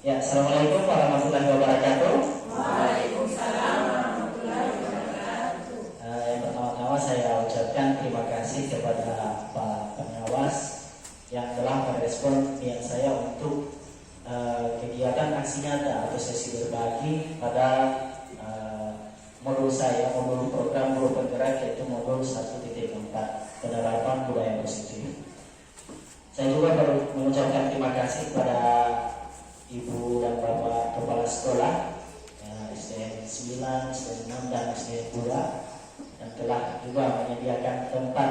Ya, assalamualaikum warahmatullahi wabarakatuh. Waalaikumsalam warahmatullahi wabarakatuh. Yang pertama-tama saya ucapkan terima kasih kepada Pak Pengawas yang telah merespon niat saya untuk kegiatan aksi nyata atau sesi berbagi pada modul saya, modul program guru penggerak, yaitu modul 1.4 penerapan budaya positif. Saya juga perlu mengucapkan terima kasih kepada Ibu dan Bapak Kepala Sekolah SDN 9, SDN 6, dan SDN 2 yang telah juga menyediakan tempat,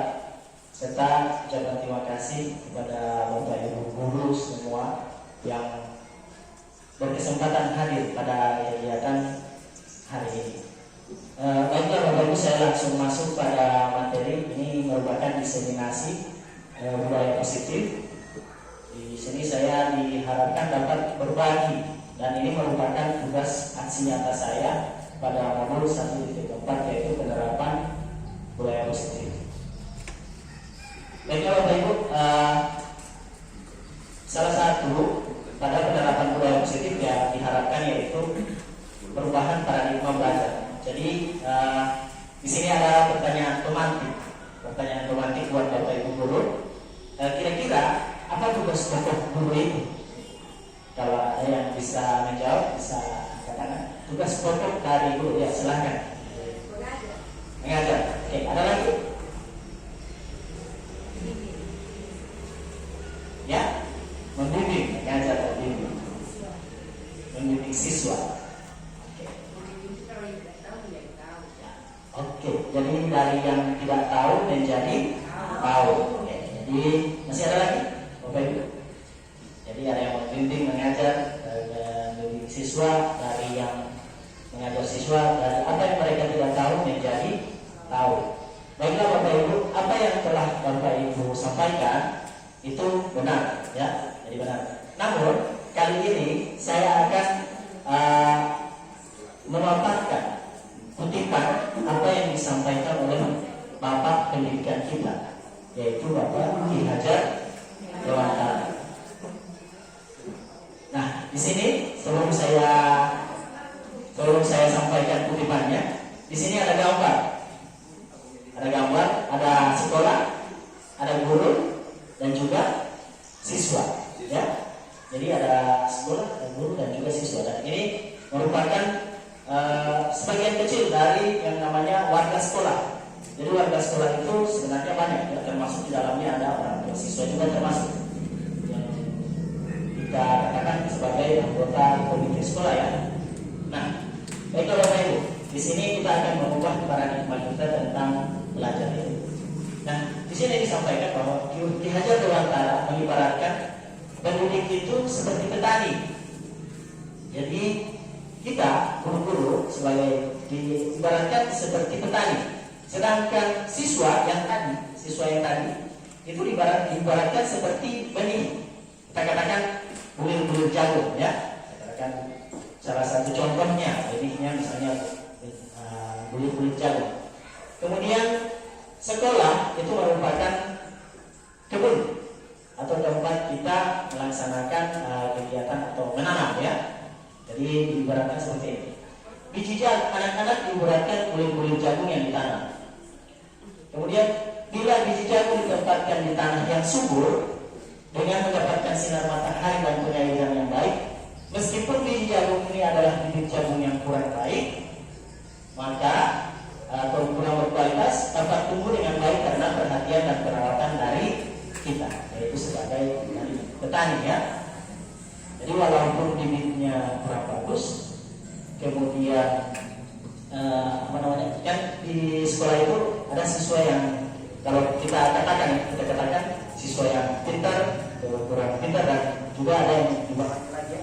serta ucapan terima kasih kepada Bapak Ibu guru semua yang berkesempatan hadir pada kegiatan hari ini. Baiklah Bapak Ibu, saya langsung masuk pada materi. Ini merupakan diseminasi budaya positif. Di sini saya diharapkan dapat berbagi, dan ini merupakan tugas aksi nyata saya pada modul 1.4, yaitu penerapan budaya positif. Baiklah Bapak Ibu, salah satu pada penerapan budaya positif ya diharapkan yaitu perubahan paradigma belajar. Jadi di sini ada pertanyaan pemantik buat Bapak Ibu guru. Kira-kira apa tugas pokok guru itu? Kalau ada yang bisa menjawab, bisa katakan tugas pokok dari guru. Ya, silahkan. Mengajar. Oke, ada lagi? Ya, membimbing, mengajar, membimbing siswa. Oke, jadi dari yang tidak tahu menjadi tahu. Oke, jadi masih ada lagi? Jadi ada yang membimbing, mengajar, membimbing siswa, dari yang mengajar siswa, dari apa yang mereka tidak tahu menjadi tahu. Baiklah Bapak Ibu, apa yang telah Bapak Ibu sampaikan itu benar, ya, jadi benar. Namun kali ini saya akan memaparkan kutipan apa yang disampaikan oleh Bapak pendidikan kita, yaitu Bapak Ki Hajar Dewantara. Nah, di sini sebelum saya sampaikan kutipannya, di sini ada gambar, ada sekolah, ada guru, dan juga siswa. Ya, jadi ada sekolah, ada guru, dan juga siswa. Dan ini merupakan sebagian kecil dari yang namanya warga sekolah. Jadi warga sekolah itu sebenarnya banyak, ya, termasuk di dalamnya ada orang tua siswa juga termasuk, yang kita katakan sebagai anggota komite sekolah, ya. Nah, baiklah Bapak Ibu, di sini kita akan mengubah paradigma kita tentang belajar itu. Nah, di sini disampaikan bahwa Ki Hajar Dewantara mengibaratkan pendidik itu seperti petani. Jadi kita guru-guru sebagai diibaratkan seperti petani, sedangkan siswa yang tadi itu diibaratkan seperti benih. Kita katakan bulir-bulir jagung, ya. Kita katakan salah satu contohnya benihnya misalnya bulir-bulir jagung. Kemudian sekolah itu merupakan kebun atau tempat kita melaksanakan kegiatan atau menanam, ya. Jadi diibaratkan seperti ini. Biji anak-anak diibaratkan bulir-bulir jagung yang ditanam. Kemudian bila biji jagung ditempatkan di tanah yang subur dengan mendapatkan sinar matahari dan penyairan yang baik, meskipun biji jagung ini adalah bibit jagung yang kurang baik, maka atau kurang berkualitas, dapat tumbuh dengan baik karena perhatian dan perawatan dari kita, yaitu sebagai petani, ya. Jadi walaupun bibitnya kurang bagus, kemudian kan di sekolah itu ada siswa yang kalau kita katakan siswa yang pintar, kurang pintar, dan juga ada yang juga lagi.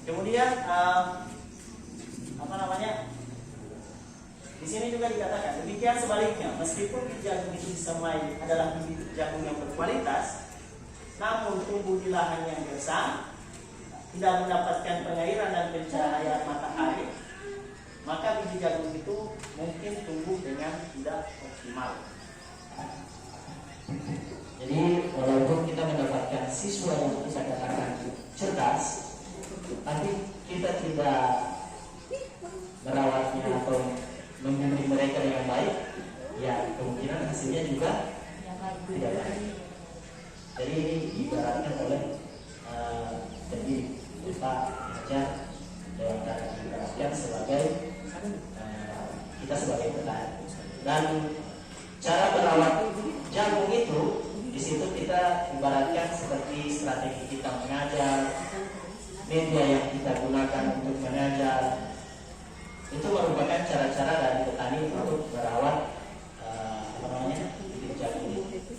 Kemudian di sini juga dikatakan demikian sebaliknya, meskipun biji jagung itu disemai adalah bibit jagung yang berkualitas, namun tumbuh di lahan yang gersang, tidak mendapatkan pengairan dan pencahayaan matahari, maka biji jagung itu mungkin tumbuh dengan tidak optimal. Jadi walaupun kita mendapatkan siswa yang Jadi ini diibaratkan oleh pendidik, kita mengajar Dewantara, diibaratkan sebagai kita sebagai petani. Dan cara merawat jagung itu, di situ kita ibaratkan seperti strategi kita mengajar, media yang kita gunakan untuk mengajar. Itu merupakan cara-cara dari petani untuk merawat bibit jagung itu.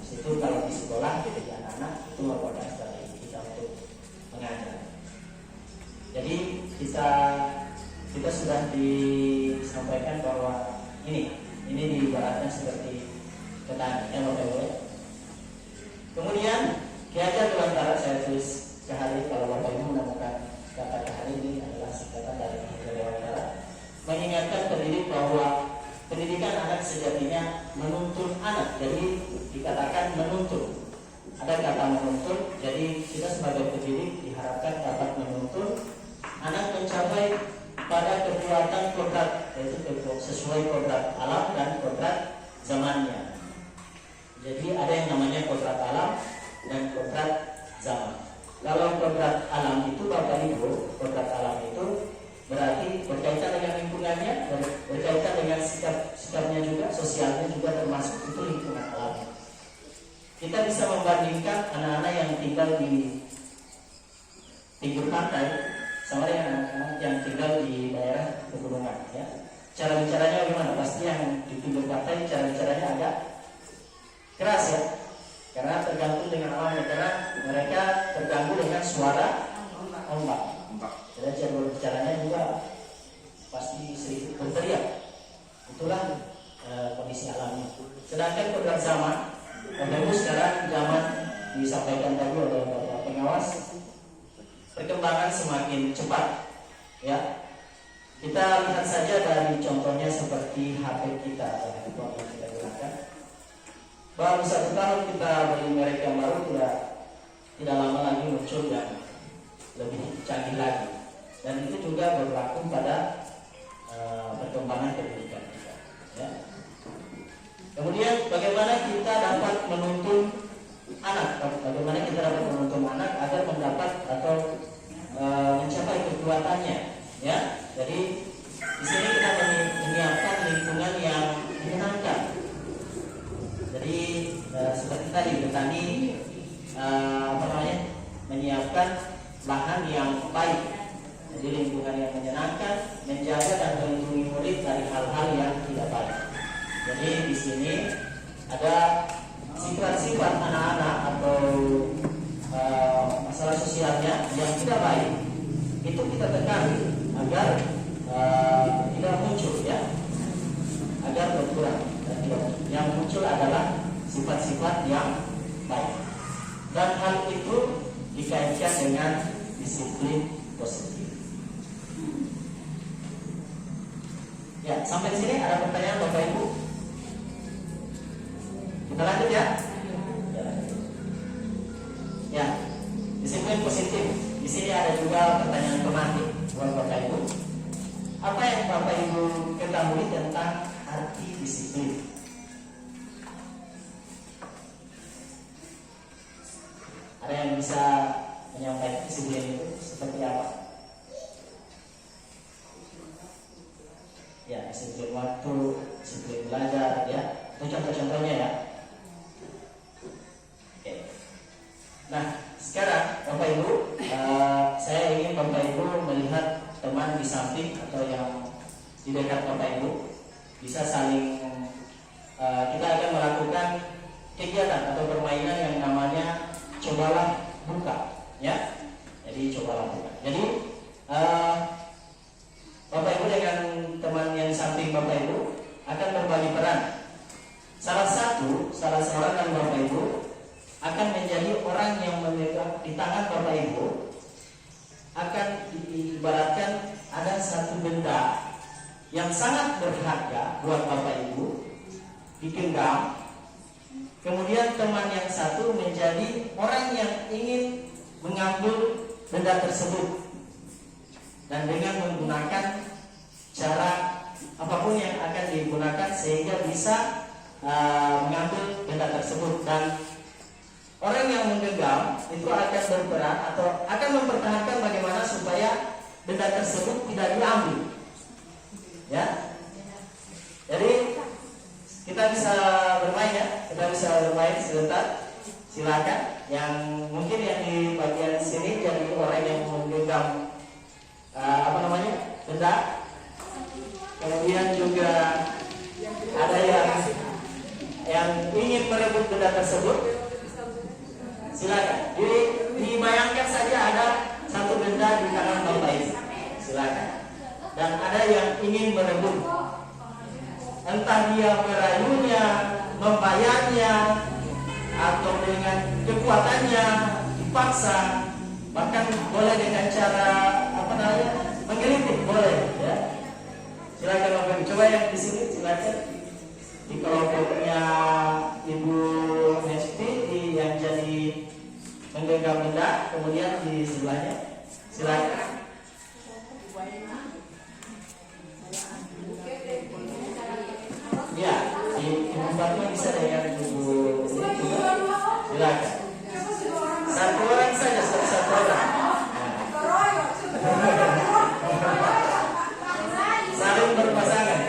Di situ kalau di sekolah jadi anak-anak itu merupakan strategi kita untuk mengajar. Jadi kita sudah disampaikan bahwa ini diibaratkan seperti petani, Kemudian Ki Hajar Dewantara, saya tulis Kahari, kalau Bapak Ibu menemukan kata Kahari, ini adalah singkatan dari Ki Hajar Dewantara, mengingatkan pendidik bahwa pendidikan anak sejatinya menuntun anak. Jadi dikatakan menuntun. Ada kata menuntun, jadi kita sebagai pendidik diharapkan dapat menuntun anak mencapai pada kekuatan kodrat, yaitu sesuai kodrat alam dan kodrat zamannya. Jadi ada yang namanya kodrat alam dan kodrat zaman. Kalau kodrat alam itu, Bapak Ibu, kodrat alam itu berarti berkaitan dengan lingkungannya, berkaitan dengan sikapnya juga, sosialnya juga, termasuk itu lingkungan alamnya. Kita bisa membandingkan anak-anak yang tinggal di pinggir pantai sama dengan anak-anak yang tinggal di daerah pegunungan, ya. Cara bicaranya bagaimana? Pasti yang di pinggir pantai cara bicaranya agak keras, ya, karena tergantung dengan alamnya, karena mereka terganggu dengan suara ombak. Jadi cara bicaranya juga pasti sedikit berteriak. Itulah kondisi alamnya. Sedangkan kodrat zaman, Bapak sekarang zaman disampaikan tadi oleh Bapak pengawas, perkembangan semakin cepat, ya. Kita lihat saja dari contohnya seperti HP kita yang kita gunakan. Baru 1 tahun kita beli merek yang baru, tidak lama lagi muncul yang lebih canggih lagi. Dan itu juga berlaku pada perkembangan pendidikan kita, ya. Kemudian bagaimana kita dapat menuntun anak? Bagaimana kita dapat menuntun anak agar mendapat atau mencapai kekuatannya, ya? Jadi di sini kita menyiapkan lingkungan yang menyenangkan. Jadi seperti tadi petani menyiapkan lahan yang baik. Jadi lingkungan yang menyenangkan, menjaga dan melindungi murid dari hal-hal yang tidak baik. Jadi di sini ada sifat-sifat anak-anak atau masalah sosialnya yang tidak baik, itu kita tekan agar tidak muncul, ya, agar berkurang dan tidak muncul. Yang muncul adalah sifat-sifat yang baik, dan hal itu dikaitkan dengan disiplin positif. Ya, sampai di sini ada pertanyaan Bapak Ibu? Kita lanjut, ya. Ya, disiplin positif. Di sini ada juga pertanyaan tematik buat Bapak Ibu. Apa yang Bapak Ibu ketahui tentang arti disiplin? Ada yang bisa menyampaikan disiplin itu seperti apa? Ya, disiplin waktu, disiplin belajar, ya. Itu contoh-contohnya, ya. Oke. Nah, sekarang Bapak Ibu, saya ingin Bapak Ibu melihat teman di samping atau yang di dekat Bapak Ibu, bisa saling kita akan melakukan kegiatan atau permainan yang namanya cobalah buka, ya. Jadi cobalah buka. Jadi Bapak Ibu dengan teman yang di samping Bapak Ibu akan berbagi peran. Salah seorang dari Bapak Ibu akan menjadi orang yang memegang di tangan Bapak Ibu, akan diibaratkan ada satu benda yang sangat berharga buat Bapak Ibu digenggam. Kemudian teman yang satu menjadi orang yang ingin mengambil benda tersebut, dan dengan menggunakan cara apapun yang akan digunakan sehingga bisa mengambil benda tersebut. Dan orang yang menggenggam itu akan berperan atau akan mempertahankan bagaimana supaya benda tersebut tidak diambil. Ya. Jadi kita bisa bermain ya, kita bisa bermain sebentar. Silakan. Yang mungkin yang di bagian sini jadi orang yang menggenggam benda. Kemudian juga ada yang ingin merebut benda tersebut. Silakan. Jadi dibayangkan saja ada satu benda di tangan Bapak ini. Silakan. Dan ada yang ingin merebut. Entah dia merayunya, membayarnya, atau dengan kekuatannya dipaksa, bahkan boleh dengan cara menggelitik, boleh ya. Silakan Bapak. Coba yang di sini silakan. Di kelompoknya Ibu Nesti yang jadi menggenggam benda, kemudian di sebelahnya silakan. Ya, di Ibu Fatma bisa dengan Ibu silakan. Satu orang saja, satu orang. Saling berpasangan.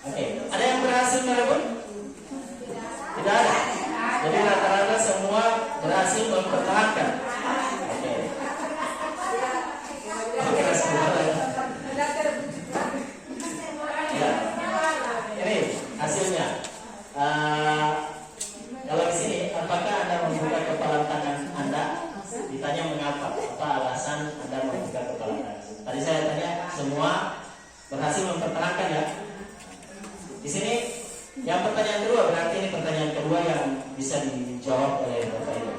Oke, ada yang berhasil merebut? Tidak ada. Jadi rata-rata semua berhasil mempertahankan. Oke. Ya. Ini hasilnya. Kalau di sini, apakah Anda membuka kepala tangan Anda? Ditanya mengapa? Apa alasan Anda membuka kepala tangan? Tadi saya tanya semua berhasil mempertahankan ya. Di sini yang pertanyaan kedua, berarti ini pertanyaan kedua yang bisa dijawab oleh Bapak Ibu.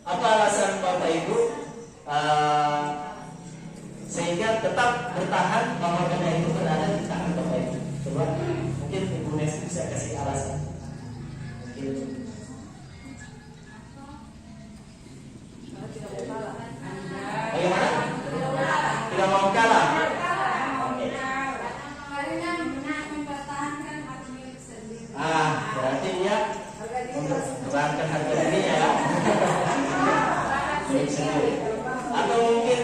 Apa alasan Bapak Ibu sehingga tetap bertahan bahwa benda itu berada di tangan Bapak Ibu? Coba mungkin Ibu Nesti bisa kasih alasan. Mungkin bagaimana? Tidak mau kalah. Berarti dia mempertahankan harga dirinya ya. Atau mungkin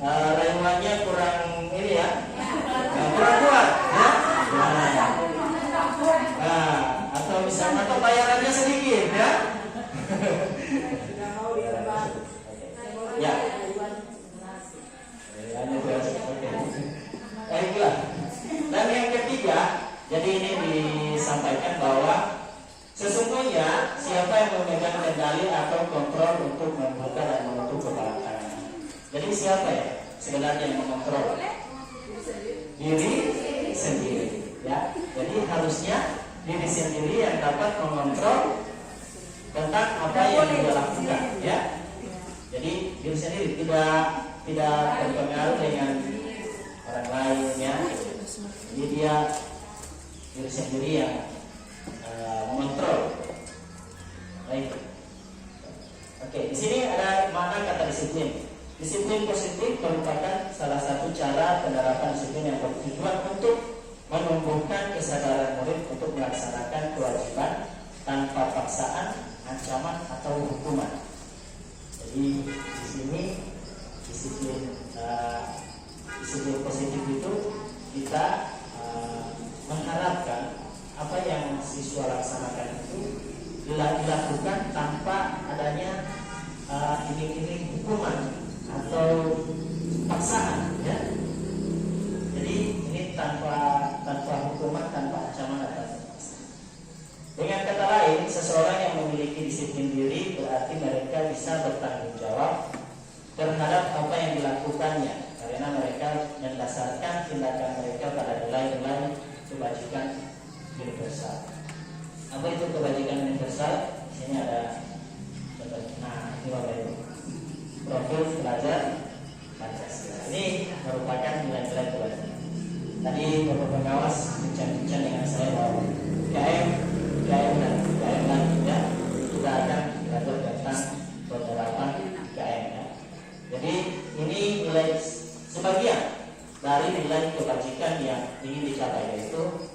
rayuannya kurang ini ya, kurang kuat ya. Atau misalnya atau bayarannya sedikit ya. Ya. Baiklah. Dan yang ketiga, jadi ini disampaikan bahwa sesungguhnya siapa yang memegang kendali atau kontrol untuk membuka dan menutup kepala tangan. Jadi siapa ya sebenarnya yang mengontrol? Diri sendiri. Ya. Jadi harusnya diri sendiri yang dapat mengontrol tentang apa yang dia lakukan. Ya. Jadi diri sendiri tidak berpengaruh dengan orang lain ya. Jadi dia diri sendiri yang mengontrol. Baik. Oke, di sini ada makna kata disiplin. Disiplin positif merupakan salah satu cara penerapan disiplin yang bertujuan untuk menumbuhkan kesadaran murid untuk melaksanakan kewajiban tanpa paksaan, ancaman atau hukuman. Jadi di sini disiplin positif itu kita mengharapkan apa yang siswa laksanakan itu dilakukan tanpa adanya iming-iming hukuman atau paksaan ya. Jadi ini tanpa hukuman, tanpa ancaman atau paksaan. Dengan kata lain, seseorang yang memiliki disiplin diri berarti mereka bisa bertanggung jawab terhadap apa yang dilakukannya, karena mereka mendasarkan tindakan mereka pada nilai-nilai kebajikan universal. Apa itu kebajikan universal? Di sini ada contoh. Nah, ini Bapak Ibu. Profil pelajar Pancasila. Ini merupakan nilai-nilai kebajikan. Tadi Bapak pengawas bincang-bincang dengan saya bahwa KM ya, kita akan belajar tentang penerapan KM ya. Jadi ini nilai sebagian dari nilai kebajikan yang ingin dicapai, yaitu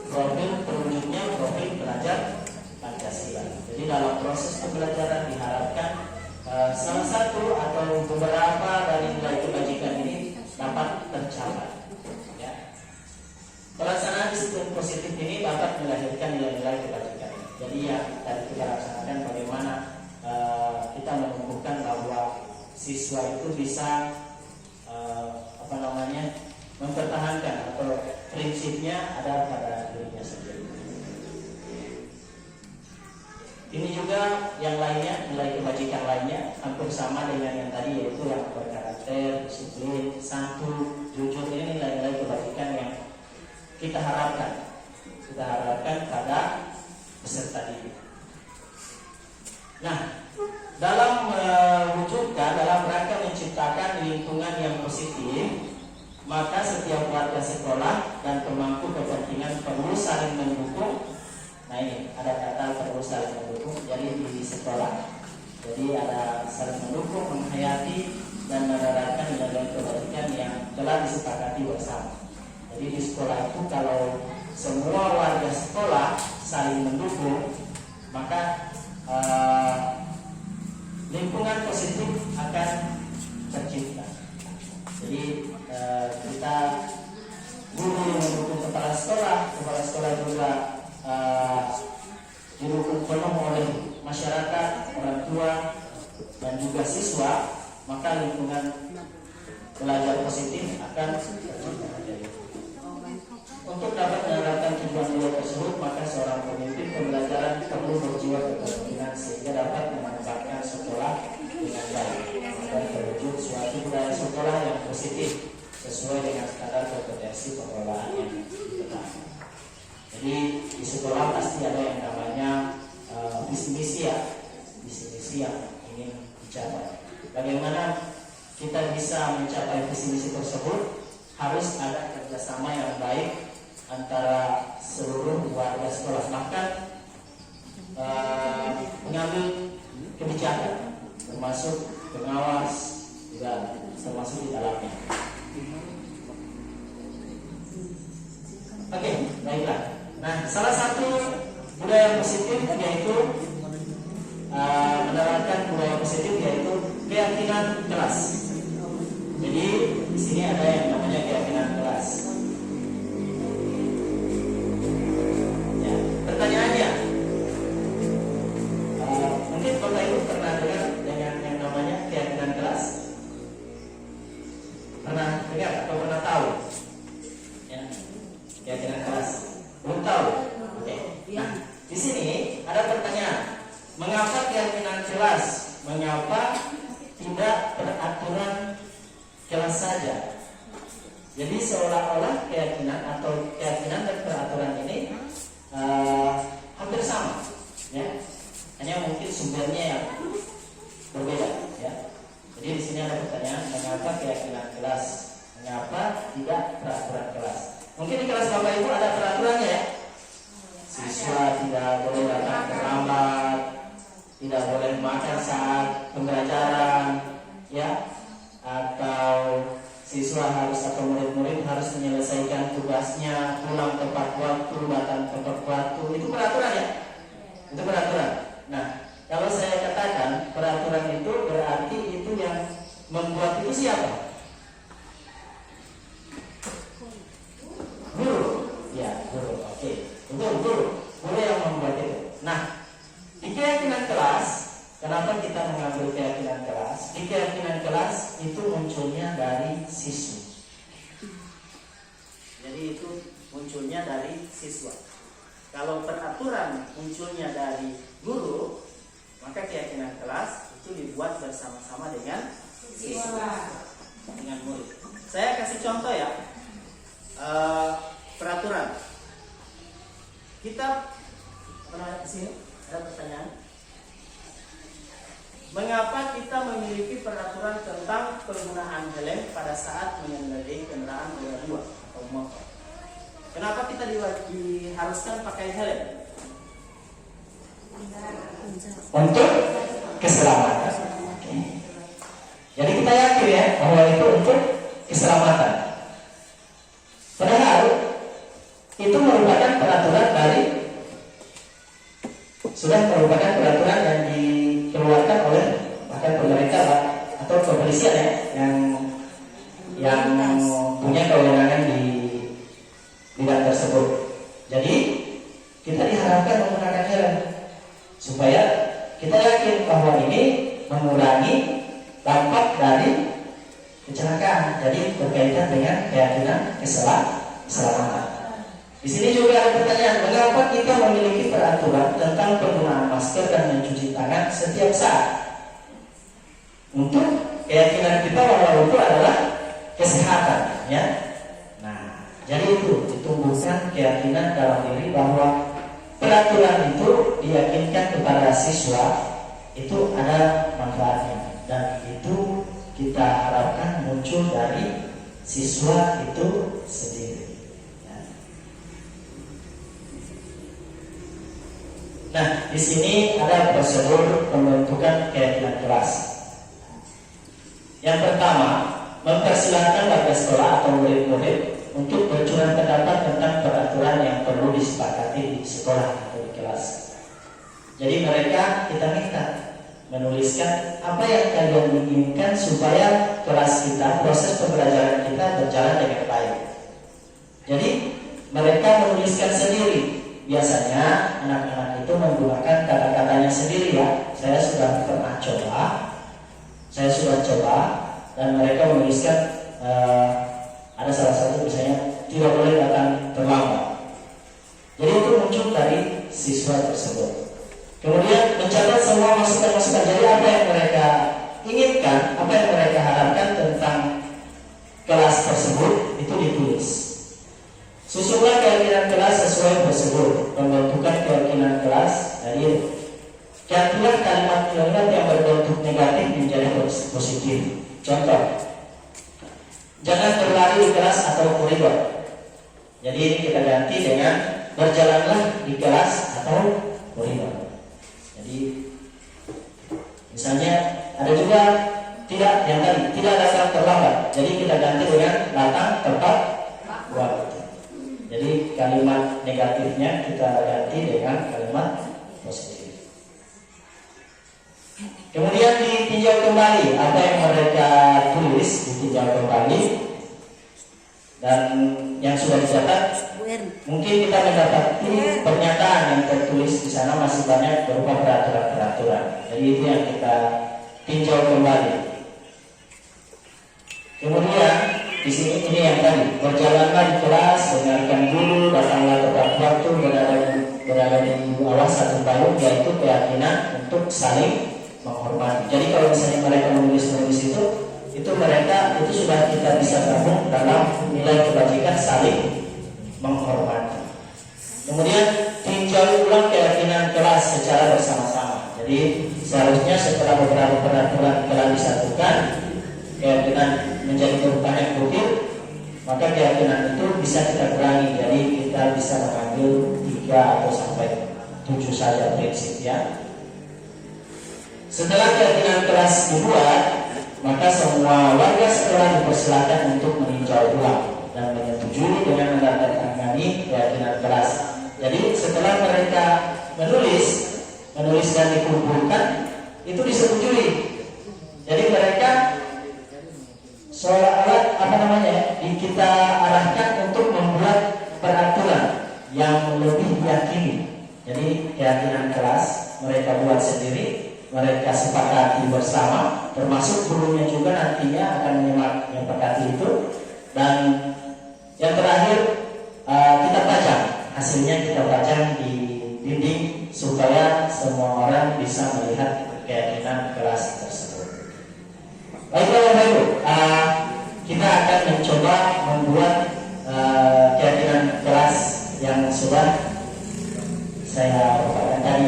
profil terwujudnya profil pelajar Pancasila. Jadi dalam proses pembelajaran diharapkan salah satu atau beberapa dari nilai kebajikan ini dapat tercapai. Ya. Pelaksanaan disiplin positif ini dapat melahirkan nilai-nilai kebajikan. Jadi yang tadi kita laksanakan bagaimana kita menumbuhkan bahwa siswa itu bisa mempertahankan atau prinsipnya ada pada dirinya sendiri. Ini juga yang lainnya, nilai kebajikan lainnya hampir sama dengan yang tadi, yaitu yang berkarakter, disiplin, santun, jujur. Ini nilai-nilai kebajikan yang kita harapkan pada peserta didik. Nah, dalam mewujudkan, dalam rangka menciptakan lingkungan yang positif, maka setiap warga sekolah dan pemangku kepentingan perlu saling mendukung. Nah, ini ada kata perlu saling mendukung. Jadi di sekolah, jadi ada saling mendukung, menghayati dan menerapkan nilai kebajikan yang telah disepakati bersama. Jadi di sekolah itu kalau semua warga sekolah saling mendukung, maka lingkungan positif akan tercipta. Jadi kita guru yang mendukung kepala sekolah juga didukung penuh oleh masyarakat, orang tua, dan juga siswa, maka lingkungan belajar positif akan tercipta. Untuk dapat menerapkan tujuan nilai tersebut, maka seorang pemimpin pembelajaran perlu berjiwa kepemimpinan sehingga dapat mengembangkan sekolah dengan baik dan terwujud suatu budaya sekolah yang positif sesuai dengan standar kompetensi pengelolaan yang ditetapkan. Jadi di sekolah pasti ada yang namanya visi misi yang ingin dicapai. Bagaimana kita bisa mencapai visi misi tersebut? Harus ada kerjasama yang baik antara seluruh warga sekolah, bahkan mengambil kebijakan, termasuk pengawas juga termasuk di dalamnya. Oke, baiklah. Nah, salah satu budaya positif yaitu menerapkan budaya positif yaitu keyakinan kelas. Jadi di sini ada yang namanya keyakinan kelas. Ya, pertanyaannya, mungkin Bapak Ibu pernah dengar dengan yang namanya keyakinan kelas? Pernah dengar atau pernah tahu? Ya, keyakinan kelas. Belum tahu? Oke. Nah, di sini ada pertanyaan. Mengapa keyakinan kelas? Mengapa tidak peraturan kelas saja? Jadi seolah-olah keyakinan dan peraturan ini hampir sama, ya. Hanya mungkin sumbernya yang berbeda, ya. Jadi di sini ada pertanyaan, mengapa keyakinan kelas? Mengapa tidak peraturan kelas? Mungkin di kelas Bapak Ibu ada peraturannya, ya. Siswa tidak boleh datang terlambat, tidak boleh makan saat pembelajaran, ya. Atau siswa harus atau murid-murid harus menyelesaikan tugasnya, pulang tepat waktu, datang tepat waktu. Itu peraturan, ya. Itu peraturan. Nah, kalau saya katakan peraturan itu berarti itu yang membuat itu siapa? Guru. Ya, guru. Oke. Betul, guru. Guru yang membuat itu. Nah, di keyakinan kelas, kenapa kita mengambil keyakinan kelas? Di keyakinan kelas itu munculnya dari siswa. Jadi itu munculnya dari siswa. Kalau peraturan munculnya dari guru, maka keyakinan kelas itu dibuat bersama-sama dengan siswa, dengan murid. Saya kasih contoh, ya. ke sini. Ada pertanyaan? Mengapa kita memiliki peraturan tentang penggunaan helm pada saat mengendarai kendaraan roda 2 atau motor? Kenapa kita diharuskan pakai helm? Untuk keselamatan. Jadi kita yakin ya bahwa itu untuk keselamatan. Padahal itu merupakan peraturan sudah merupakan peraturan yang dikeluarkan oleh bahkan pemerintah atau kepolisian ya, yang punya kewenangan di bidang tersebut. Jadi kita diharapkan menggunakan helm supaya kita yakin bahwa ini mengurangi dampak dari kecelakaan. Jadi berkaitan dengan keyakinan keselamatan. Di sini juga ada pertanyaan, mengapa kita memiliki peraturan tentang penggunaan masker dan mencuci tangan setiap saat? Untuk keyakinan kita bahwa itu adalah kesehatan, ya. Nah, jadi itu ditumbuhkan keyakinan dalam diri bahwa peraturan itu diyakinkan kepada siswa itu ada manfaatnya, dan itu kita harapkan muncul dari siswa itu sendiri. Nah, di sini ada prosedur pembentukan keyakinan kelas. Yang pertama, mempersilahkan warga sekolah atau murid-murid untuk bercurah pendapat tentang peraturan yang perlu disepakati di sekolah atau di kelas. Jadi mereka kita minta menuliskan apa yang kalian inginkan supaya kelas kita, proses pembelajaran kita berjalan dengan baik. Jadi mereka menuliskan sendiri. Biasanya anak-anak itu menggunakan kata-katanya sendiri ya. Saya sudah coba dan mereka menuliskan ada salah satu misalnya tidak boleh datang terlambat. Jadi itu muncul dari siswa tersebut. Kemudian mencatat semua masukan-masukan. Jadi apa yang mereka inginkan, apa yang mereka harapkan tentang kelas tersebut itu ditulis. Susunlah keyakinan kelas sesuai prosedur pembentukan keyakinan kelas. Jadi gantilah kalimat-kalimat yang berbentuk negatif menjadi positif. Contoh, jangan berlari di kelas atau koridor. Jadi ini kita ganti dengan berjalanlah di kelas atau koridor. Jadi misalnya ada juga tidak datang terlambat. Jadi kita ganti dengan datang tepat waktu. Jadi kalimat negatifnya kita ganti dengan kalimat positif. Kemudian ditinjau kembali apa yang mereka tulis, ditinjau kembali, dan yang sudah dicatat. Mungkin kita mendapati pernyataan yang tertulis di sana masih banyak berupa peraturan-peraturan. Jadi itu yang kita tinjau kembali. Kemudian di sini ini yang tadi, berjalanlah di kelas, dengarkan dulu, datanglah tepat waktu, berada di awas satu payung, yaitu keyakinan untuk saling menghormati. Jadi kalau misalnya mereka menulis itu mereka itu sudah kita bisa gabung dalam nilai kebajikan saling menghormati. Kemudian tinjau ulang keyakinan kelas secara bersama-sama. Jadi seharusnya setelah beberapa peraturan telah disatukan, keyakinan menjadi berupa yang butir, maka keyakinan itu bisa kita kurangi. Jadi kita bisa mengambil 3 atau sampai 7 saja prinsipnya. Setelah keyakinan kelas dibuat, maka semua warga sekolah dipersilakan untuk meninjau ulang dan menyetujui dengan menandatangani keyakinan kelas. Jadi setelah mereka menulis dan dikumpulkan, itu disetujui. Jadi mereka seolah-olah kita arahkan untuk membuat peraturan yang lebih diyakini. Jadi keyakinan kelas mereka buat sendiri, mereka sepakati bersama, termasuk gurunya juga nantinya akan menyepakati itu. Dan yang terakhir kita pajang, hasilnya kita pajang di dinding supaya semua orang bisa melihat keyakinan kelas tersebut. Baiklah Bapak Ibu, kita akan mencoba membuat keyakinan kelas yang sudah saya paparkan tadi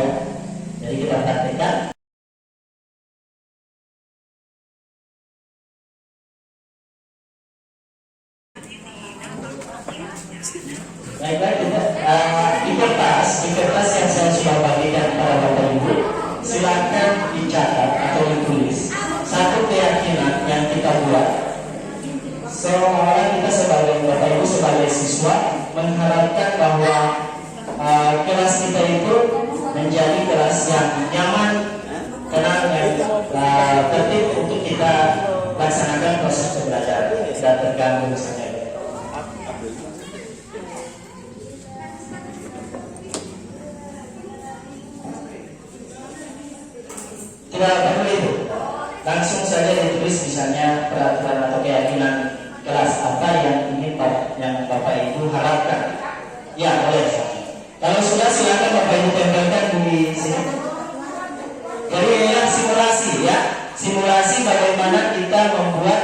Baik-baik, di kertas yang saya sudah bagikan pada Bapak Ibu, silakan dicatat atau ditulis satu keyakinan yang kita buat. Seolah-olah kita sebagai Bapak Ibu, sebagai siswa mengharapkan bahwa kelas kita itu menjadi kelas yang nyaman, tenang dan tertib untuk kita laksanakan proses pembelajaran, tidak terganggu misalnya. Tidak perlu itu, langsung saja ditulis misalnya peraturan atau keyakinan kelas apa yang ingin yang Bapak Ibu harapkan. Ya, boleh. Kalau sudah, silakan Bapak Ibu tempelkan di sini. Jadi inilah simulasi ya, simulasi bagaimana kita membuat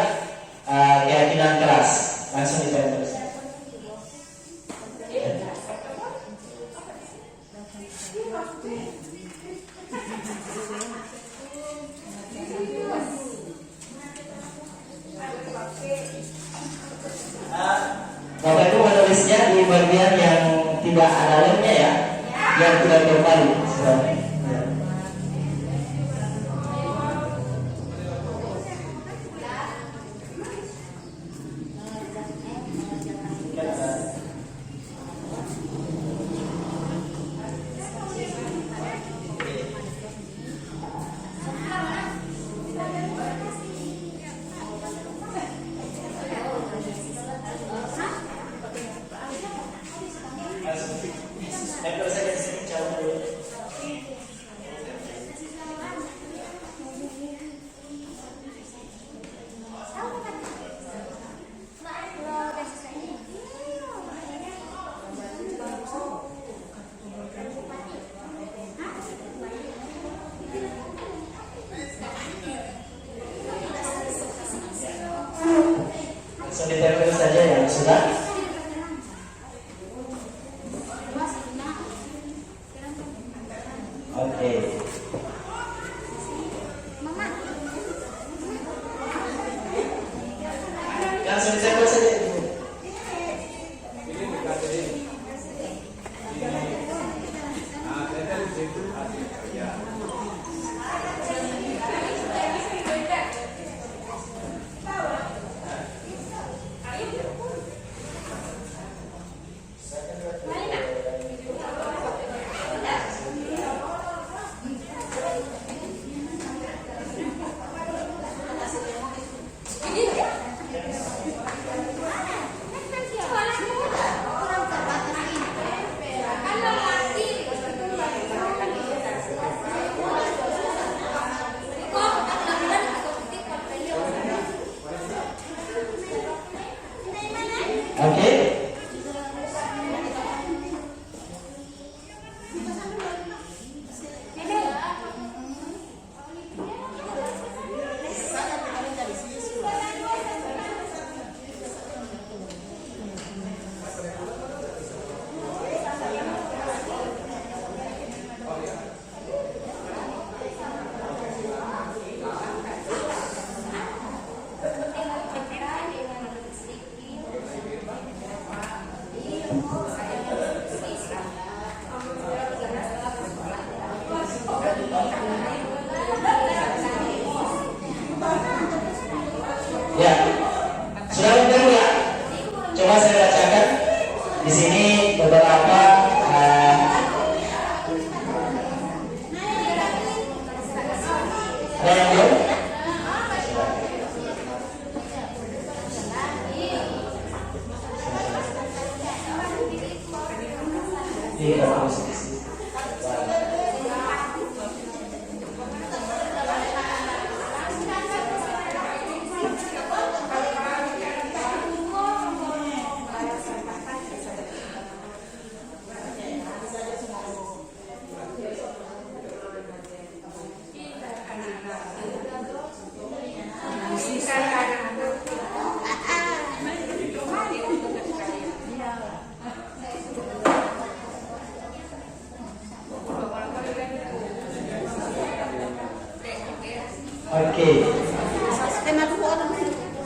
keyakinan kelas. Langsung ditempel. Bapak Ibu menulisnya di bagian yang tidak ada lemnya ya, yang tidak terbalik. Ditempel saja yang sudah. Oke. Langsung ditempel saja. Ya, sudah betul ya. Coba saya bacakan di sini beberapa ada yang belum? Iya, oke.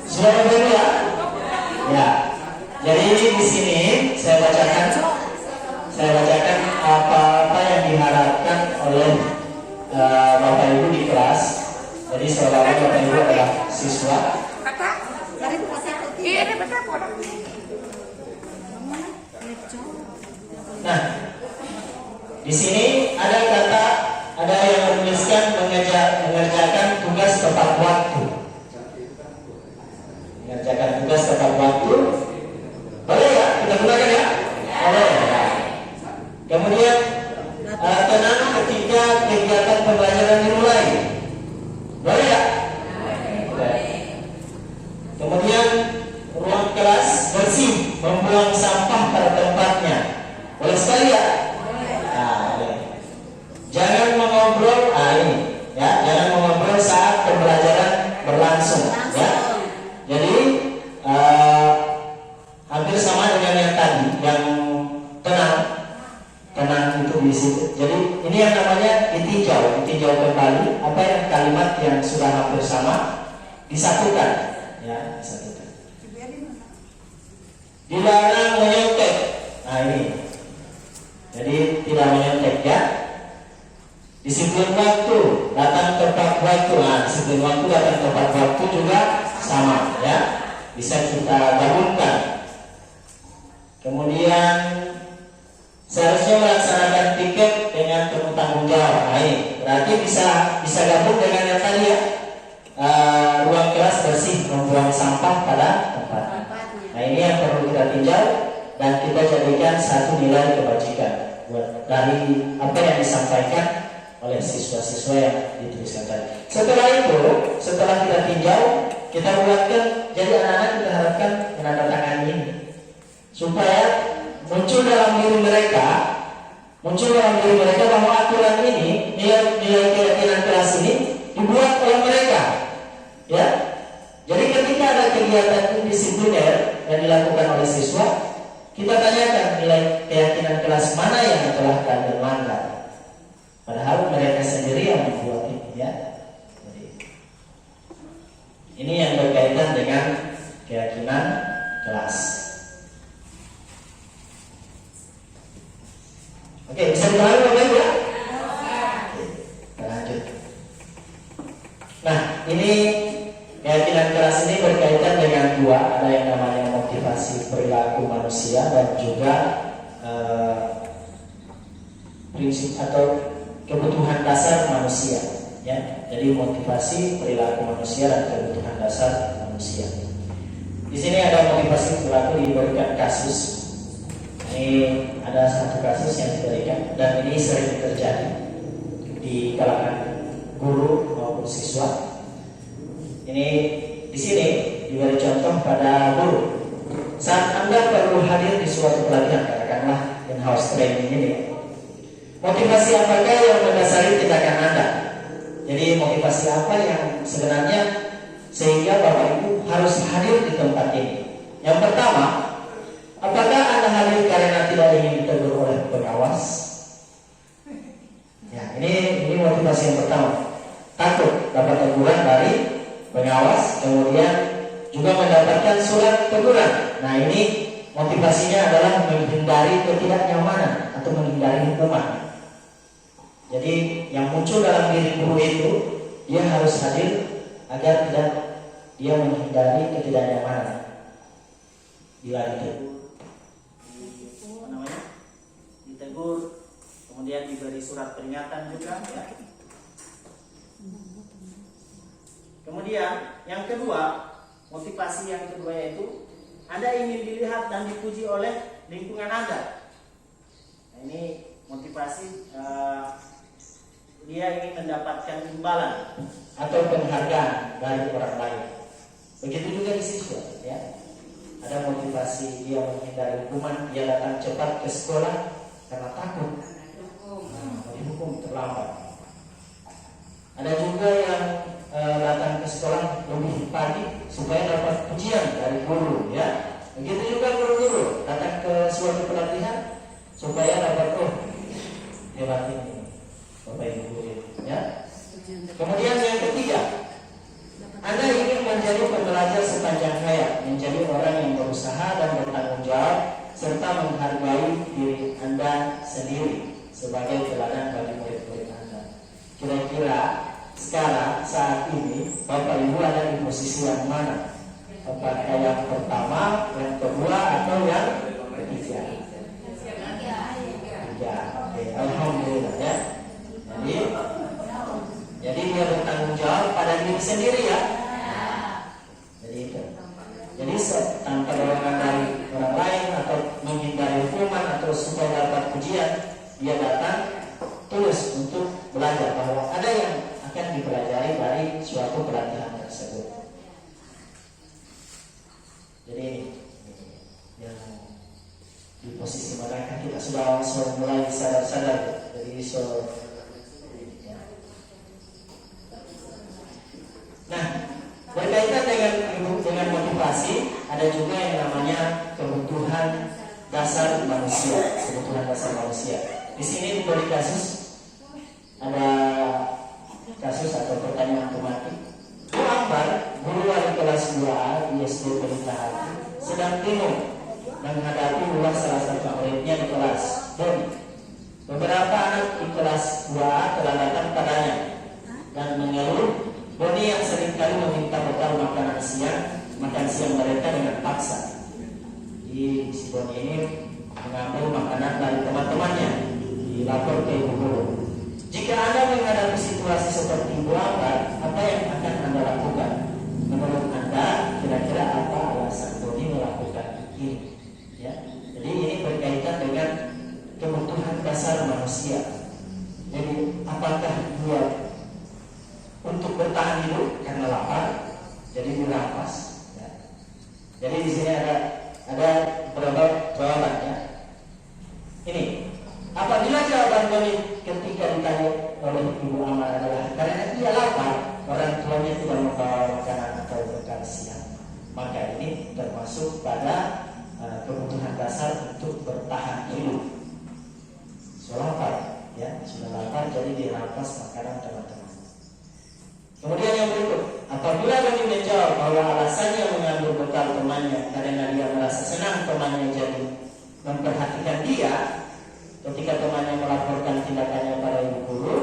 Sudah betul ya? Ya. Jadi di sini saya bacakan saya bacakan apa yang diharapkan oleh Bapak Ibu di kelas. Jadi seolah-olah Bapak Ibu adalah siswa. Nah, di sini ada yang menuliskan mengerjakan tugas tepat waktu. Mengerjakan tugas tepat waktu. Boleh ya? Kita gunakan ya? Boleh. Ya. Kemudian tenang ketika kegiatan pembelajaran dimulai. Boleh ya? Boleh. Kemudian ruang kelas bersih, membuang sampah pada tempatnya. Boleh sekali ya? Nah, boleh. Jangan mengobrol, ini ya, jangan mengobrol saat pembelajaran berlangsung. Ya. Jadi hampir sama dengan yang tadi, yang tenang itu di situ. Jadi ini yang namanya ditinjau kembali apa yang kalimat yang sudah hampir sama disatukan, ya, disatukan. Dilarang menyontek. Nah ini, jadi tidak menyontek ya. Disiplin waktu, datang tepat waktu. Nah, disiplin waktu, datang tepat waktu juga sama ya. Bisa kita gabungkan. Kemudian seharusnya melaksanakan tiket dengan penuh tanggung jawab. Nah, ini berarti bisa gabung dengan yang tadi ya. Ruang kelas bersih, membuang sampah pada tempat. Nah, ini yang perlu kita tinjau dan kita jadikan satu nilai kebajikan dari apa yang disampaikan oleh siswa-siswa yang dituliskan tadi. Setelah itu, setelah kita tinjau, kita buatkan. Jadi anak-anak kita harapkan menandatangani ini supaya muncul dalam diri mereka bahwa aturan ini, nilai keyakinan kelas ini dibuat oleh mereka, ya. Jadi ketika ada kegiatan disipliner yang dilakukan oleh siswa, kita tanyakan nilai keyakinan kelas mana yang telah kalian langgar. Padahal mereka sendiri yang membuat ini, ya. Jadi, ini yang berkaitan dengan keyakinan kelas. Oke, bisa dipahami Bapak Ibu ya? Oke, kita lanjut. Nah, ini keyakinan kelas ini berkaitan dengan dua, ada yang namanya motivasi perilaku manusia dan juga prinsip atau kebutuhan dasar manusia, ya. Jadi motivasi perilaku manusia dan kebutuhan dasar manusia. Di sini ada motivasi perilaku diberikan kasus. Ini ada satu kasus yang diberikan dan ini sering terjadi di kalangan guru maupun siswa. Ini di sini diberi contoh pada guru. Saat Anda perlu hadir di suatu pelatihan, katakanlah in-house training ini, motivasi apakah yang mendasari tindakan Anda? Jadi motivasi apa yang sebenarnya sehingga Bapak Ibu harus hadir di tempat ini? Yang pertama, apakah Anda hadir karena tidak ingin ditegur oleh pengawas? Ya, ini motivasi yang pertama. Takut dapat teguran dari pengawas, kemudian juga mendapatkan surat teguran. Nah, ini motivasinya adalah menghindari ketidaknyamanan atau menghindari hukuman. Jadi yang muncul dalam diri guru itu, dia harus hadir agar dia menghindari ketidaknyamanan. Bila ditegur, kemudian diberi surat peringatan juga, ya. Kemudian yang kedua, motivasi yang kedua yaitu Anda ingin dilihat dan dipuji oleh lingkungan Anda. Nah, ini motivasi dia ingin mendapatkan imbalan atau penghargaan dari orang lain. Begitu juga di siswa, ya. Ada motivasi dia menghindari hukuman, dia datang cepat ke sekolah karena takut dihukum terlambat. Ada juga yang datang ke sekolah lebih pagi supaya dapat pujian dari guru, ya. Begitu juga guru-guru datang ke suatu pelatihan supaya dapat hebat ini Bapak Ibu guru, ya. Kemudian yang ketiga, Anda ingin menjadi pembelajar sepanjang hayat, menjadi orang yang berusaha dan bertanggung jawab serta menghargai banggai diri Anda sendiri sebagai teladan bagi murid-murid Anda. Kira-kira sekarang saat ini Bapak Ibu ada di posisi yang mana? Apakah yang pertama, yang kedua, atau yang ketiga? Tiga. Oke, alhamdulillah ya. Jadi dia bertanggung jawab pada diri sendiri ya. Jadi itu. Jadi tanpa dorongan dari orang lain atau menghindari hukuman atau supaya dapat pujian, dia datang tulus untuk belajar bahwa ada yang akan dipelajari dari suatu pelatihan tersebut. Jadi yang di posisi mereka kita sudah mulai sadar-sadar. Jadi nah, berkaitan dengan motivasi, ada juga yang namanya kebutuhan dasar manusia. Kebutuhan dasar manusia. Di sini diberi kasus, ada kasus atau pertanyaan otomatis. Bu Ambar, guru wali kelas 2A di SD Pelita Hati, sedang bingung menghadapi ulah salah satu muridnya di kelas. Dan beberapa anak di kelas 2A telah datang padanya dan mengeluh Boni yang seringkali meminta bekal makan siang mereka dengan paksa. Jadi si Boni ini mengambil makanan dari teman-temannya, dilapor ke ibu guru. Jika Anda menghadapi situasi seperti Ibu Ambar, apa yang akan Anda lakukan? Menurut Anda, kira-kira apa alasan Boni melakukan ini? Ya, jadi ini berkaitan dengan kebutuhan dasar manusia. Jadi apakah dia untuk bertahan hidup karena lapar, jadi dirampas. Ya. Jadi di sini ada beberapa jawabannya. Ini, apabila jawaban Boni ketika ditanya oleh Ibu Amar adalah karena dia lapar, orang tuanya tidak membawa makanan atau bekal siang, maka ini termasuk pada kebutuhan dasar untuk bertahan hidup. Sudah lapar, ya, sudah lapar, jadi dirampas makanan teman-teman. Kemudian yang berikut, apabila Boni menjawab bahwa alasannya mengambil bekal temannya karena dia merasa senang temannya jadi memperhatikan dia ketika temannya melaporkan tindakannya pada ibu guru,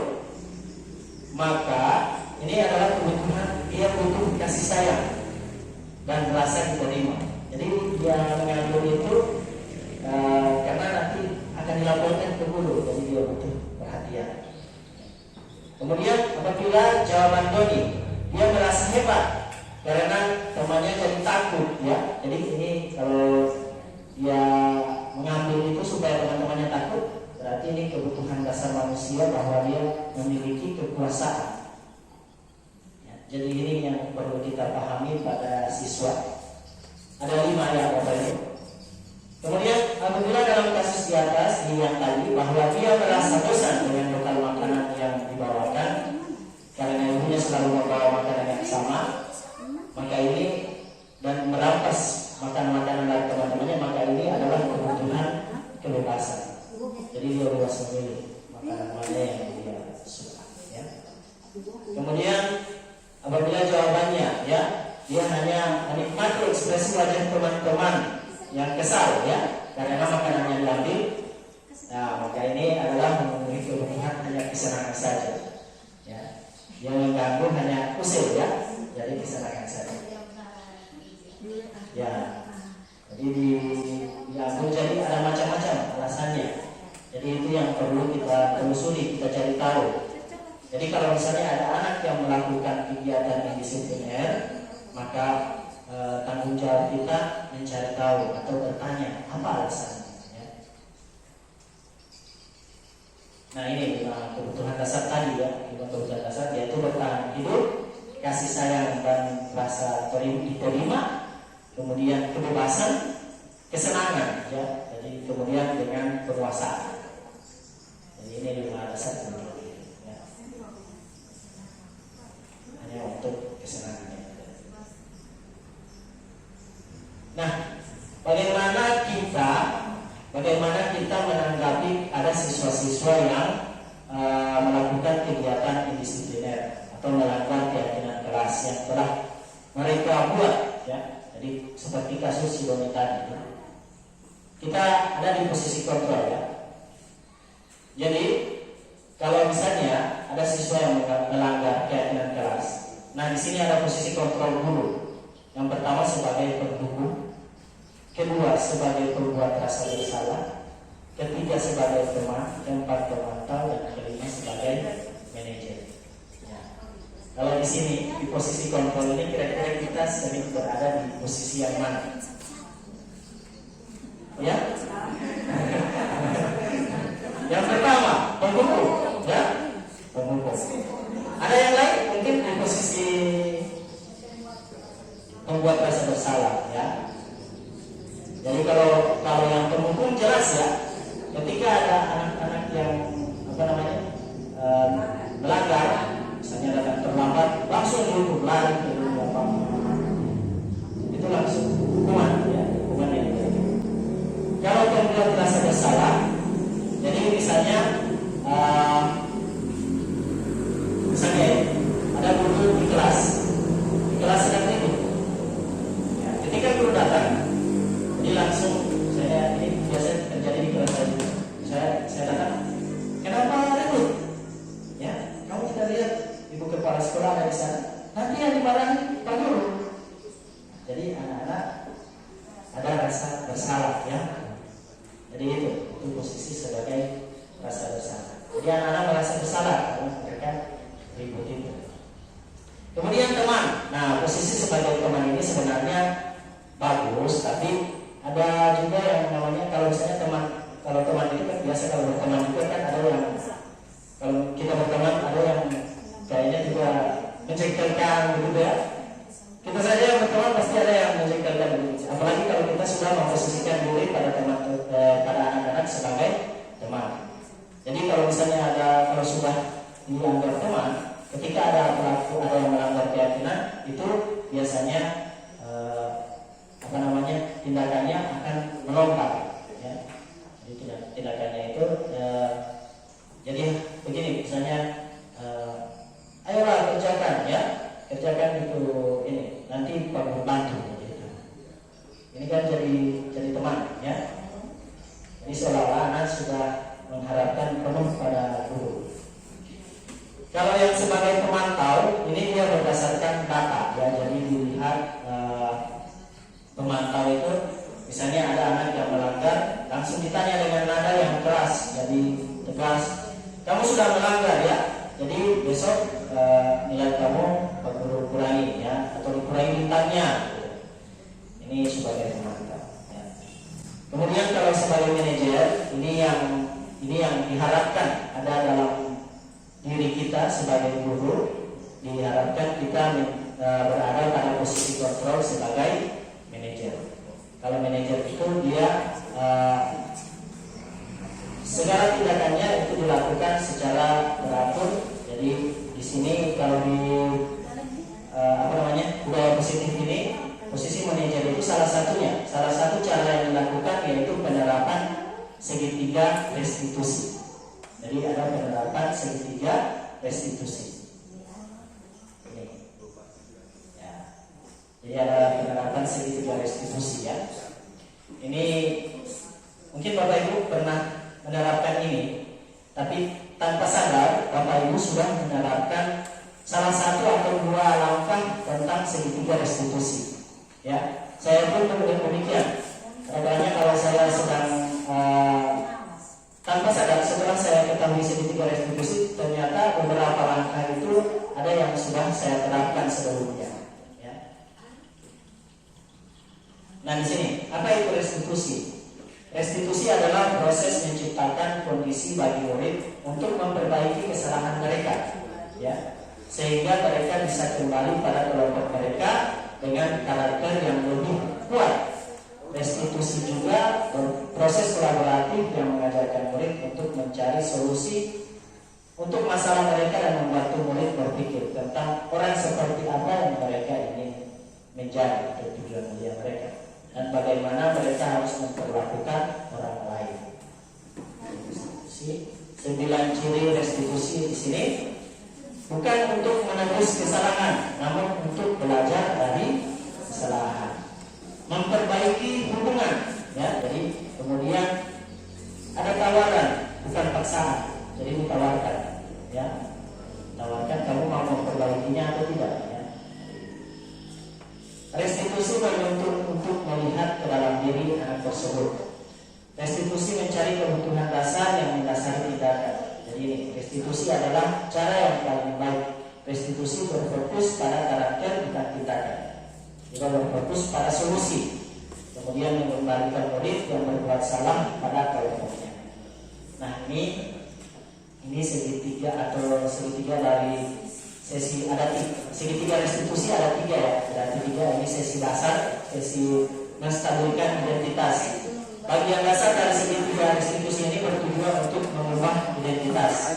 maka ini adalah kebutuhan, dia butuh kasih sayang dan rasa diterima. Jadi dia mengambil itu karena nanti akan dilaporkan ke guru, jadi dia butuh perhatian. Kemudian apabila jawaban Boni, dia merasa hebat karena temannya jadi takut, ya. Jadi ini kalau dia mengambil itu supaya teman-temannya takut, berarti ini kebutuhan dasar manusia bahwa dia memiliki kekuasaan. Ya, jadi ini yang perlu kita pahami pada siswa. Ada 5 ya Bapak Ibu. Kemudian apabila dalam kasus di atas yang tadi bahwa dia merasa bosan dengan bekal makanan yang dibawakan karena ibunya selalu membawa makanan yang sama, maka ini dan merampas makanan dari teman-temannya, maka ini adalah kebutuhan kebebasan. Jadi dia bebas memilih makanan mana yang dia suka. Ya. Kemudian apabila jawabannya ya dia hanya menikmati ekspresi wajah teman-teman yang kesal ya karena makanannya diambil, nah maka ini adalah memenuhi kebutuhan hanya kesenangan saja ya. Yang mengganggu hanya usil ya, jadi kesenangan saja ya. Jadi diambil, jadi ada macam-macam alasannya. Jadi itu yang perlu kita telusuri, kita cari tahu. Jadi kalau misalnya ada anak yang melakukan kegiatan indisipliner, maka tanggung jawab kita mencari tahu atau bertanya apa alasannya. Ya. Nah ini kebutuhan dasar tadi ya, kebutuhan dasar yaitu bertahan hidup, kasih sayang dan rasa diterima, kemudian kebebasan, kesenangan ya. Jadi kemudian dengan penguasaan. Jadi ini 5 dasar ya. Hanya untuk kesenangan. Nah, bagaimana kita menanggapi ada siswa-siswa yang melakukan kegiatan indisipliner atau melanggar keyakinan kelas yang telah mereka buat, ya. Jadi seperti kasus si Boni tadi. Ya. kita ada di posisi kontrol ya. Jadi kalau misalnya ada siswa yang melanggar keyakinan kelas, nah di sini ada posisi kontrol guru. Yang pertama sebagai pendukung, kedua sebagai pembuat rasa bersalah, ketiga sebagai teman, keempat pemantau, dan kelima sebagai manajer. Ya. Kalau di sini di posisi kontrol ini kira-kira kita sering berada di posisi yang mana? Ya. Yang pertama pendukung, ya, pendukung. Ada yang lain mungkin di posisi membuat rasa bersalah, ya. Jadi kalau yang pendukung jelas ya, ketika ada anak-anak yang melanggar, misalnya datang terlambat, langsung dihukum lari ke apa, itu langsung hukuman, ya, hukuman yang diberikan. Kalau pembuat rasa bersalah, jadi misalnya ada guru di kelas sedang tidur. Ya, ketika guru datang, jadi langsung ini biasa terjadi di kelas saya datang. Kenapa ribut? Ya, kamu tidak lihat ibu kepala sekolah ada di sana. Nanti yang dimarahi Pak Guru. Jadi anak-anak ada rasa bersalah, ya. Jadi itu posisi sebagai rasa bersalah. Jadi anak-anak merasa bersalah karena mereka ribut itu. Kemudian teman. Nah, posisi sebagai teman ini sebenarnya bagus, tapi ada juga yang namanya kalau misalnya kalau teman itu kan biasa kalau berteman itu kan ada yang kalau kita berteman ada yang kayaknya juga menjengkelkan begitu ya. Kita saja yang berteman pasti ada yang menjengkelkan begitu. Apalagi kalau kita sudah memposisikan diri pada pada anak-anak sebagai teman. Jadi kalau misalnya kalau sudah dianggap teman, ketika ada yang melanggar keyakinan, itu biasanya tindakannya akan melompat. Ya. Jadi tindakannya itu jadi begini, misalnya ayolah kerjakan itu ini nanti Pak Guru bantu. Gitu. Ini kan jadi teman, ya. Jadi seolah-olah anak sudah mengharapkan penuh pada guru. Kalau yang sebagai pemantau, ini dia berdasarkan data, ya. Jadi dilihat pemantau itu, misalnya ada anak yang melanggar, langsung ditanya dengan nada yang keras, jadi tegas. Kamu sudah melanggar ya, jadi besok nilai kamu Pak Guru kurangi ya, atau dikurangi bintangnya. Ini sebagai pemantau. Ya. Kemudian kalau sebagai manajer, ini yang diharapkan ada dalam diri kita sebagai guru, diharapkan kita berada pada posisi kontrol sebagai manajer. Kalau manajer itu dia segala tindakannya itu dilakukan secara teratur. Jadi di sini kalau di budaya positif ini, posisi manajer itu salah satu cara yang dilakukan yaitu penerapan segitiga restitusi. Jadi ada penerapan segitiga restitusi. Ini. Ya. Jadi ada penerapan segitiga restitusi ya. Ini mungkin Bapak Ibu pernah menerapkan ini, tapi tanpa sadar Bapak Ibu sudah menerapkan salah satu atau dua langkah tentang segitiga restitusi. Ya, saya pun demikian. Kadang-kadang kalau saya sedang tanpa sadar setelah saya ketahui segitiga restitusi, ternyata beberapa langkah itu ada yang sudah saya terapkan sebelumnya. Ya. Nah di sini apa itu restitusi? Restitusi adalah proses menciptakan kondisi bagi murid untuk memperbaiki kesalahan mereka, ya, sehingga mereka bisa kembali pada kelompok mereka dengan karakter yang lebih kuat. Restitusi juga proses kolaboratif yang mengajarkan murid untuk mencari solusi untuk masalah mereka dan membantu murid berpikir tentang orang seperti apa yang mereka ingin menjadi atau tujuan mulia mereka, dan bagaimana mereka harus memperlakukan orang lain. Restitusi, 9 ciri restitusi di sini bukan untuk menebus kesalahan, namun untuk belajar dari kesalahan, memperbaiki hubungan. Ya, jadi Kemudian ada tawaran, bukan paksaan. Jadi ditawarkan, ya. Tawarkan kamu mau memperbaikinya atau tidak, ya. Restitusi menuntut untuk melihat ke dalam diri anak tersebut. Restitusi mencari kebutuhan dasar yang mendasari tindakan. Jadi ini, restitusi adalah cara yang paling baik. Restitusi berfokus pada karakter bukan tindakan. Juga berfokus pada solusi. Kemudian mengembalikan murid yang berbuat salah pada kawannya. Nah ini segitiga atau segitiga dari sesi segitiga restitusi ada 3 ya. Berarti 3 ini sesi dasar, sesi menstabilkan identitas. Bagian dasar dari segitiga restitusi ini bertujuan untuk mengubah identitas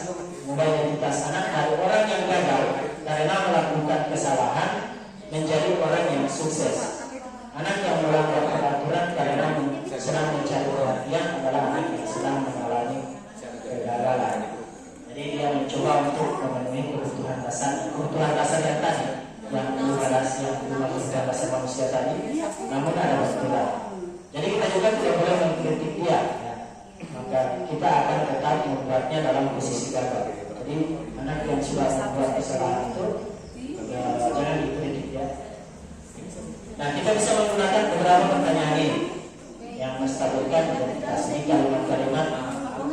anak dari orang yang gagal karena melakukan kesalahan menjadi orang yang sukses. Anak yang melanggar peraturan karena sedang mencari perhatian adalah anak yang sedang mengalami kegagalan. Jadi dia mencoba untuk memenuhi kebutuhan dasar yang tadi, yang kebutuhan dasar manusia tadi, namun ada berkurang. Jadi kita juga tidak boleh mengkritik dia, ya. Maka kita akan tetap membuatnya dalam posisi gagal. Jadi anak yang sudah membuat kesalahan itu jangan dikritik, ya. Nah, kita bisa menggunakan beberapa pertanyaan ini yang menstabilkan identitas. Ini kalimat-kalimat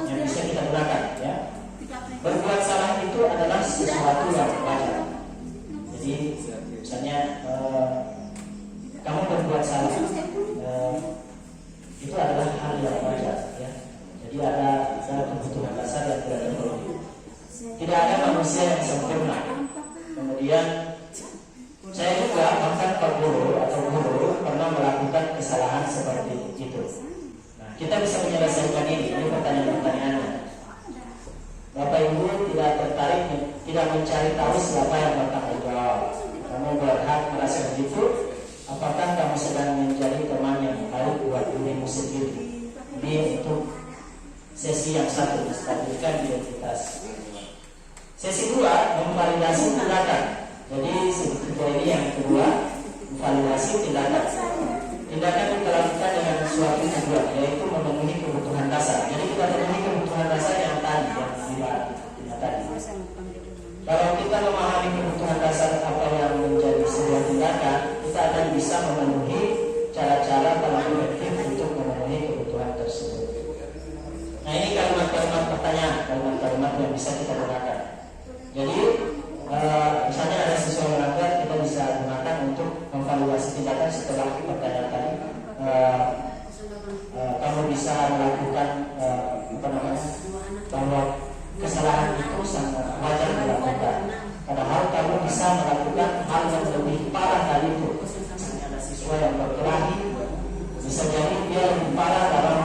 yang bisa kita gunakan, ya. Berbuat salah itu adalah sesuatu yang wajar. Jadi misalnya kamu berbuat salah, itu adalah hal yang wajar, ya. Jadi ada kebutuhan dasar yang tidak terpenuhi. Tidak ada manusia yang sempurna. Kemudian saya juga bahkan Pak Guru atau guru pernah melakukan kesalahan seperti itu. Nah, kita bisa menyelesaikan ini pertanyaan-pertanyaannya. Bapak Ibu tidak tertarik, tidak mencari tahu siapa yang bertanggung jawab. Kamu berhak merasa begitu. Apakah kamu sedang menjadi teman yang baik buat dirimu sendiri? Ini untuk sesi yang 1, menstabilkan identitas. Sesi 2, memvalidasi tindakan. Jadi segitiga ini yang kedua, memvalidasi tindakan. Tindakan yang dilakukan dengan suatu tujuan, yaitu memenuhi kebutuhan dasar. Jadi kita memenuhi kebutuhan dasar yang tadi, yang tadi. Kalau kita memahami kebutuhan dasar apa yang menjadi sebuah tindakan, kita akan bisa memenuhi cara-cara paling efektif untuk memenuhi kebutuhan tersebut. Nah, ini kalimat-kalimat pertanyaan, kalimat-kalimat yang bisa kita gunakan. Jadi misalnya ada siswa melanggar, kita bisa gunakan untuk memvalidasi tindakan setelah pertanyaan tadi. Kamu bisa melakukan bahwa kesalahan itu sangat wajar dilakukan. Padahal kamu bisa melakukan hal yang lebih parah dari itu. Misalnya ada siswa yang berkelahi, bisa jadi dia lebih parah dalam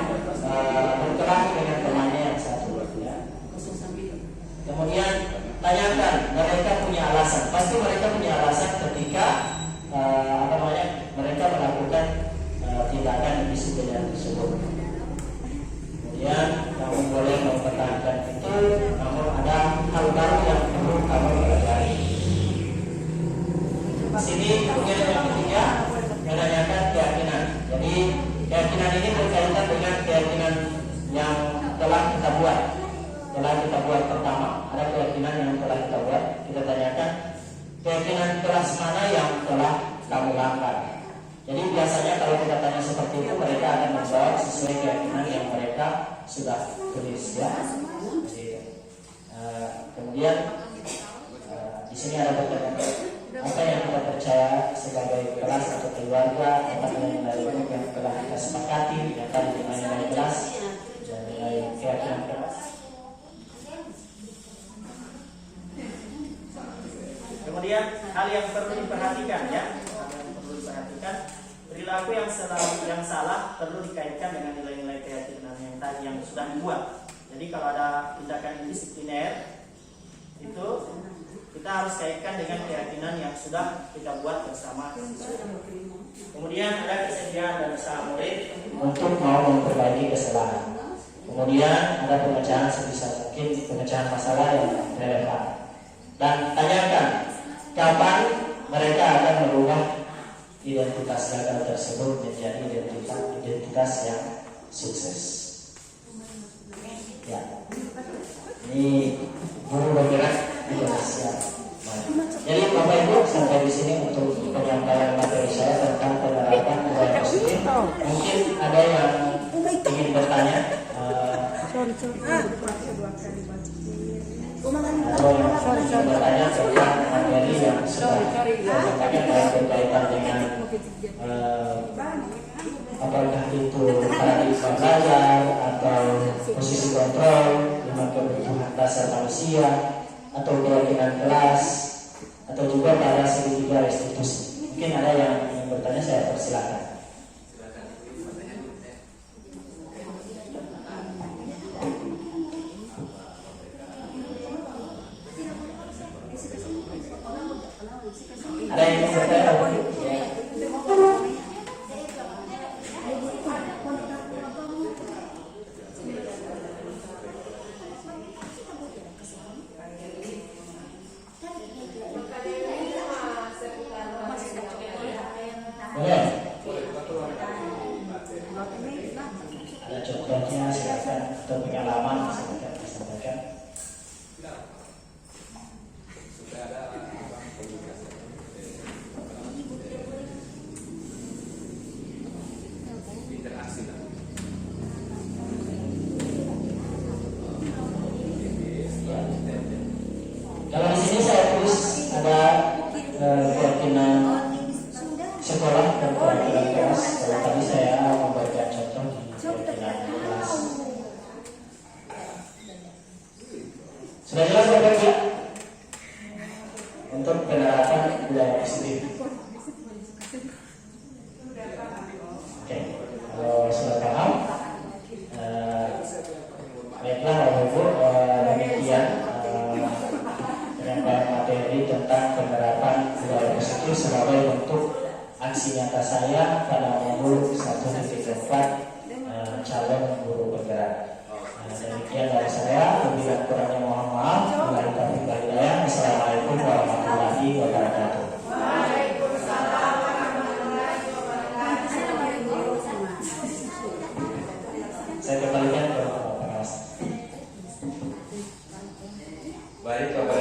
berkelahi dengan temannya yang satu, ya. Kemudian tanyakan, mereka punya alasan. Pasti mereka punya alasan ketika mereka melakukan tindakan disipliner tersebut. Kemudian kamu boleh mempertahankan itu, namun ada hal baru yang perlu kamu pelajari. Sini kemudian yang ketiga, menanyakan keyakinan. Jadi keyakinan ini berkaitan dengan keyakinan yang telah kita buat pertama. Ada keyakinan yang telah kita buat. Kita tanyakan keyakinan kelas mana yang telah kamu langgar. Jadi biasanya kalau kita tanya seperti itu, mereka akan menjawab sesuai keyakinan yang mereka sudah tulis, ya. Jadi, kemudian di sini ada pertanyaan, apa yang kita percaya sebagai kelas atau keluarga, apa nilai yang telah kita sepakati, yang tadi nilai kelas dan nilai keyakinan kelas. Kemudian hal yang perlu diperhatikan, ya. Perilaku yang salah perlu dikaitkan dengan nilai-nilai keyakinan yang tadi yang sudah dibuat. Jadi kalau ada tindakan disipliner itu kita harus kaitkan dengan keyakinan yang sudah kita buat bersama siswa. Kemudian ada kesediaan dan usaha murid untuk mau memperbaiki kesalahan. Kemudian ada pemecahan sebisa mungkin, pemecahan masalah yang relevan. Dan tanyakan kapan mereka akan merubah identitas gagal tersebut menjadi identitas yang sukses. Ya, ini guru bergerak Indonesia. Jadi Bapak Ibu sampai di sini untuk penyampaian materi saya tentang penerapan budaya positif. Mungkin ada yang ingin bertanya atau bertanya tentang materi yang sudah disampaikan berkaitan dengan apakah itu paradigma belajar atau posisi kontrol, 5 kebutuhan dasar manusia, atau keyakinan kelas, atau juga pada segitiga restitusi. Mungkin ada yang ingin bertanya, saya persilakan. Ada yang ingin bertanya? Boleh? Ada contohnya, silakan, atau pengalaman, silakan disampaikan. Kalau di sini saya tulis ada keyakinan sekolah dan keyakinan kelas. Kalau tadi saya memberikan contoh di keyakinan kelas. Sudah jelas Bapak Ibu untuk penerapan budaya positif. Oke, kalau sudah paham, baiklah Bapak Ibu, demikian penyampaian materi tentang penerapan budaya positif sebagai bentuk aksi nyata saya pada modul 1.4 calon guru bergerak. Demikian dari saya, lebih dan kurangnya mohon maaf. Wabillahi taufiq wal hidayah. Assalamualaikum warahmatullahi wabarakatuh. Waalaikumsalam warahmatullahi wabarakatuh. Saya kembalikan ke Bapak Pengawas. Baik Bapak